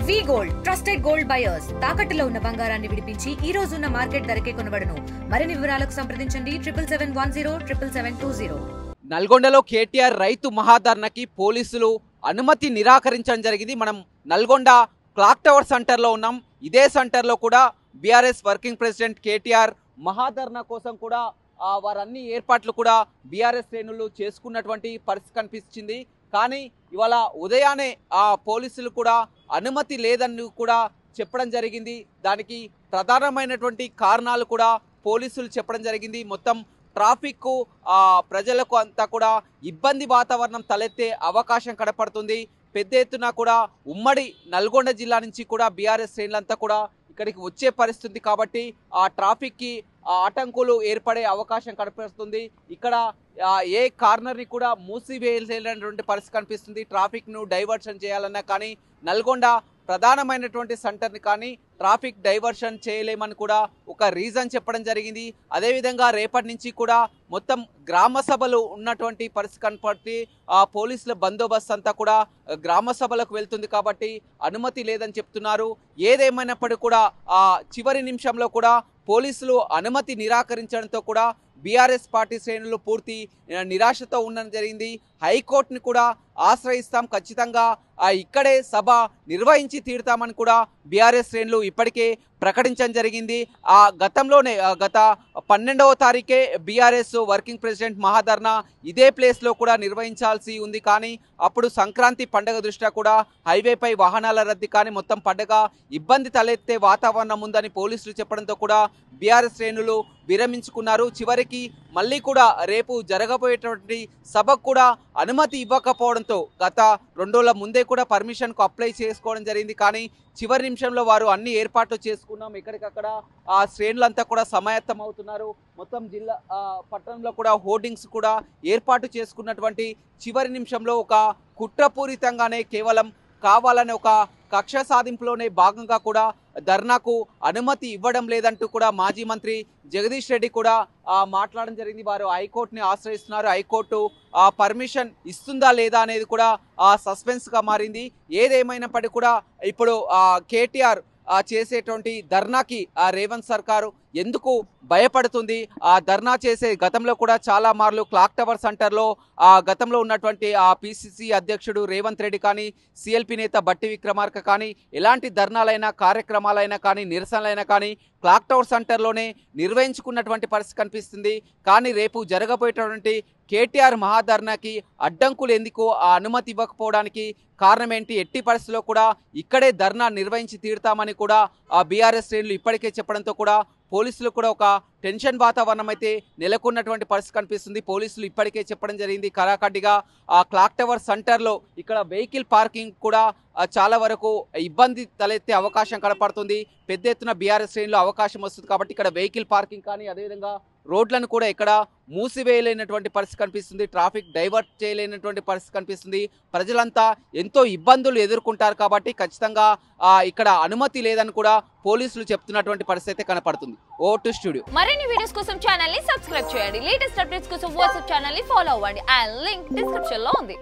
వి gold trusted gold buyers తాకట్టులో ఉన్న బంగారాన్ని విడిపించి ఈ రోజు ఉన్న మార్కెట్ ధరకే కొనబడును. మరిన్ని వివరాలకు సంప్రదించండి 77107720. నల్గొండలో కేటీఆర్ రైతు మహాధర్నాకి పోలీసులు అనుమతి నిరాకరించడం జరిగింది. మనం నల్గొండ క్లాక్ టవర్ సెంటర్లో ఉన్నాం. ఇదే సెంటర్లో కూడా BRS working president KTR maha dharna కోసం కూడా వారన్ని ఏర్పాట్లు కూడా బీఆర్ఎస్ శ్రేణులు చేసుకున్నటువంటి పరిస్థితి కనిపించింది. కానీ ఇవాళ ఉదయాన్నే పోలీసులు కూడా అనుమతి లేదని కూడా చెప్పడం జరిగింది. దానికి ప్రధానమైనటువంటి కారణాలు కూడా పోలీసులు చెప్పడం జరిగింది. మొత్తం ట్రాఫిక్ ప్రజలకు అంతా కూడా ఇబ్బంది వాతావరణం తలెత్తే అవకాశం కనపడుతుంది. పెద్ద ఎత్తున కూడా ఉమ్మడి నల్గొండ జిల్లా నుంచి కూడా బీఆర్ఎస్ శ్రేణులంతా కూడా ఇక్కడికి వచ్చే పరిస్థితి కాబట్టి ఆ ట్రాఫిక్కి ఆటంకులు ఏర్పడే అవకాశం కనిపిస్తుంది. ఇక్కడ ఏ కార్నర్ని కూడా మూసివేయాలనేటువంటి పరిస్థితి కనిపిస్తుంది. ట్రాఫిక్ను డైవర్షన్ చేయాలన్నా కానీ నల్గొండ ప్రధానమైనటువంటి సెంటర్ని కానీ ట్రాఫిక్ డైవర్షన్ చేయలేమని కూడా ఒక రీజన్ చెప్పడం జరిగింది. అదేవిధంగా రేపటి నుంచి కూడా మొత్తం గ్రామ సభలు ఉన్నటువంటి పరిస్థితి కనపడి పోలీసుల బందోబస్తు అంతా కూడా గ్రామ సభలకు వెళ్తుంది కాబట్టి అనుమతి లేదని చెప్తున్నారు. ఏదేమైనప్పటికీ కూడా చివరి నిమిషంలో కూడా పోలీసులు అనుమతి నిరాకరించడంతో కూడా బీఆర్ఎస్ పార్టీ శ్రేణులు పూర్తి నిరాశతో ఉండడం జరిగింది. హైకోర్టుని కూడా ఆశ్రయిస్తాం, ఖచ్చితంగా ఇక్కడే సభ నిర్వహించి తీరుతామని కూడా బీఆర్ఎస్ శ్రేణులు ఇప్పటికే ప్రకటించడం జరిగింది. గతంలోనే గత 12వ తారీఖే బీఆర్ఎస్ వర్కింగ్ ప్రెసిడెంట్ మహాధర్నా ఇదే ప్లేస్లో కూడా నిర్వహించాల్సి ఉంది. కానీ అప్పుడు సంక్రాంతి పండుగ దృష్ట్యా కూడా హైవేపై వాహనాల రద్దీ కానీ మొత్తం పండుగ ఇబ్బంది తలెత్తే వాతావరణం ఉందని పోలీసులు చెప్పడంతో కూడా బీఆర్ఎస్ శ్రేణులు విరమించుకున్నారు. చివరికి మళ్ళీ కూడా రేపు జరగబోయేటువంటి సభకు కూడా అనుమతి ఇవ్వకపోవడంతో గత 2 రోజుల ముందే కూడా పర్మిషన్కు అప్లై చేసుకోవడం జరిగింది. కానీ చివరి నిమిషంలో వారు అన్ని ఏర్పాట్లు చేసుకున్నాం, ఎక్కడికక్కడ ఆ శ్రేణులంతా కూడా సమాయత్తం అవుతున్నారు. మొత్తం జిల్లా పట్టణంలో కూడా హోర్డింగ్స్ కూడా ఏర్పాటు చేసుకున్నటువంటి చివరి నిమిషంలో ఒక కుట్రపూరితంగానే కేవలం కావాలని ఒక కక్ష సాధింపులోనే భాగంగా కూడా ధర్నాకు అనుమతి ఇవ్వడం లేదంటూ కూడా మాజీ మంత్రి జగదీష్ రెడ్డి కూడా మాట్లాడడం జరిగింది. వారు హైకోర్టుని ఆశ్రయిస్తున్నారు. హైకోర్టు పర్మిషన్ ఇస్తుందా లేదా అనేది కూడా సస్పెన్స్గా మారింది. ఏదేమైనప్పటికీ కూడా ఇప్పుడు కేటీఆర్ చేసేటువంటి ధర్నాకి రేవంత్ సర్కారు ఎందుకు భయపడుతుంది? ధర్నా చేసే గతంలో కూడా చాలా మార్లు క్లాక్ టవర్ సెంటర్లో గతంలో ఉన్నటువంటి పిసిసి అధ్యక్షుడు రేవంత్ రెడ్డి కానీ సిఎల్పి నేత బట్టి విక్రమార్క కానీ ఎలాంటి ధర్నాలైనా కార్యక్రమాలైనా కానీ నిరసనలైనా కానీ క్లాక్ టవర్ సెంటర్లోనే నిర్వహించుకున్నటువంటి పరిస్థితి కనిపిస్తుంది. కానీ రేపు జరగబోయేటటువంటి కేటీఆర్ మహాధర్నాకి అడ్డంకులు ఎందుకు అనుమతి ఇవ్వకపోవడానికి కారణం ఏంటి? ఎట్టి పరిస్థితుల్లో కూడా ఇక్కడే ధర్నా నిర్వహించి తీరుతామని కూడా బీఆర్ఎస్ శ్రేణులు ఇప్పటికే చెప్పడంతో కూడా పోలీసులు కూడా ఒక టెన్షన్ వాతావరణం అయితే నెలకొన్నటువంటి పరిస్థితి కనిపిస్తుంది. పోలీసులు ఇప్పటికే చెప్పడం జరిగింది కరాఖండిగా క్లాక్ టవర్ సెంటర్లో ఇక్కడ వెహికల్ పార్కింగ్ కూడా చాలా వరకు ఇబ్బంది తలెత్తే అవకాశం కనపడుతుంది. పెద్ద ఎత్తున బీఆర్ఎస్ శ్రేణులు అవకాశం వస్తుంది కాబట్టి ఇక్కడ వెహికల్ పార్కింగ్ కానీ అదేవిధంగా రోడ్లను కూడా ఇక్కడ మూసివేయలేనటువంటి పరిస్థితి కనిపిస్తుంది. ట్రాఫిక్ డైవర్ట్ చేయలేనటువంటి పరిస్థితి కనిపిస్తుంది. ప్రజలంతా ఎంతో ఇబ్బందులు ఎదుర్కొంటారు కాబట్టి ఖచ్చితంగా ఇక్కడ అనుమతి లేదని కూడా పోలీసులు చెప్తున్నటువంటి పరిస్థితి అయితే కనపడుతుంది. Vote studio. మరిన్ని వీడియోస్ కోసం ఛానల్ ని సబ్స్క్రైబ్ చేయండి. లేటెస్ట్ అప్డేట్స్ కోసం వాట్సాప్ ఛానల్ ని ఫాలో అవ్వండి. ఆ లింక్ డిస్క్రిప్షన్ లో ఉంది.